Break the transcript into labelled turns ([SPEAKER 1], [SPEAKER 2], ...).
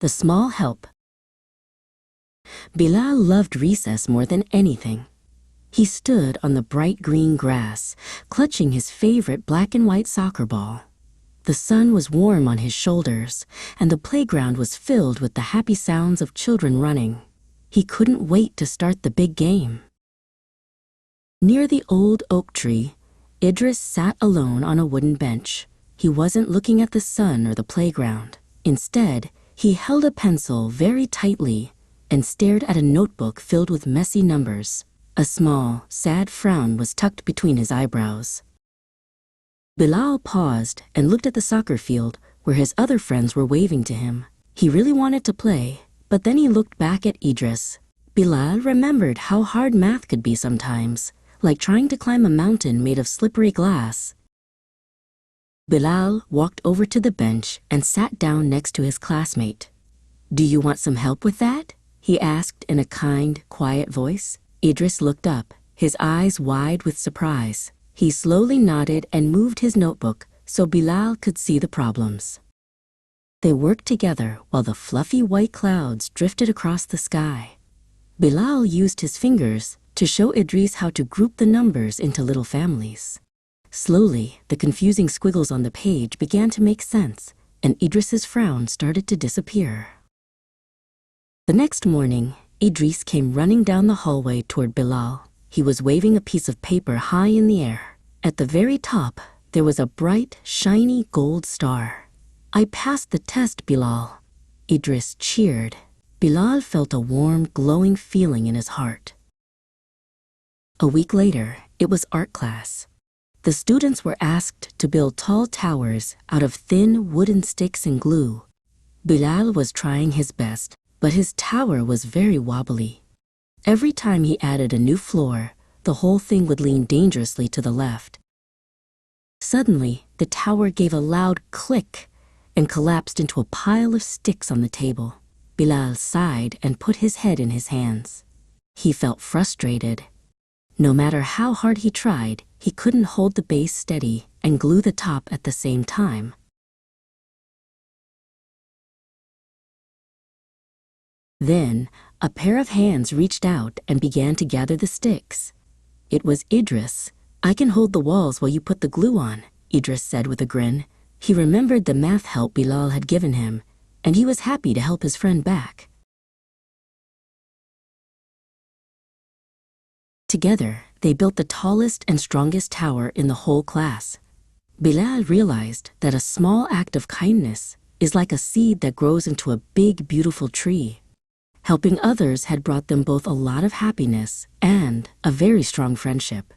[SPEAKER 1] The small help. Bilal loved recess more than anything. He stood on the bright green grass, clutching his favorite black and white soccer ball. The sun was warm on his shoulders, and the playground was filled with the happy sounds of children running. He couldn't wait to start the big game. Near the old oak tree, Idris sat alone on a wooden bench. He wasn't looking at the sun or the playground. Instead, he held a pencil very tightly and stared at a notebook filled with messy numbers. A small, sad frown was tucked between his eyebrows. Bilal paused and looked at the soccer field where his other friends were waving to him. He really wanted to play, but then he looked back at Idris. Bilal remembered how hard math could be sometimes, like trying to climb a mountain made of slippery glass. Bilal walked over to the bench and sat down next to his classmate. "Do you want some help with that?" he asked in a kind, quiet voice. Idris looked up, his eyes wide with surprise. He slowly nodded and moved his notebook so Bilal could see the problems. They worked together while the fluffy white clouds drifted across the sky. Bilal used his fingers to show Idris how to group the numbers into little families. Slowly, the confusing squiggles on the page began to make sense, and Idris's frown started to disappear. The next morning, Idris came running down the hallway toward Bilal. He was waving a piece of paper high in the air. At the very top, there was a bright, shiny gold star. "I passed the test, Bilal." Idris cheered. Bilal felt a warm, glowing feeling in his heart. A week later, it was art class. The students were asked to build tall towers out of thin wooden sticks and glue. Bilal was trying his best, but his tower was very wobbly. Every time he added a new floor, the whole thing would lean dangerously to the left. Suddenly, the tower gave a loud click and collapsed into a pile of sticks on the table. Bilal sighed and put his head in his hands. He felt frustrated. No matter how hard he tried, he couldn't hold the base steady and glue the top at the same time. Then, a pair of hands reached out and began to gather the sticks. It was Idris. "I can hold the walls while you put the glue on," Idris said with a grin. He remembered the math help Bilal had given him, and he was happy to help his friend back. Together, they built the tallest and strongest tower in the whole class. Bilal realized that a small act of kindness is like a seed that grows into a big, beautiful tree. Helping others had brought them both a lot of happiness and a very strong friendship.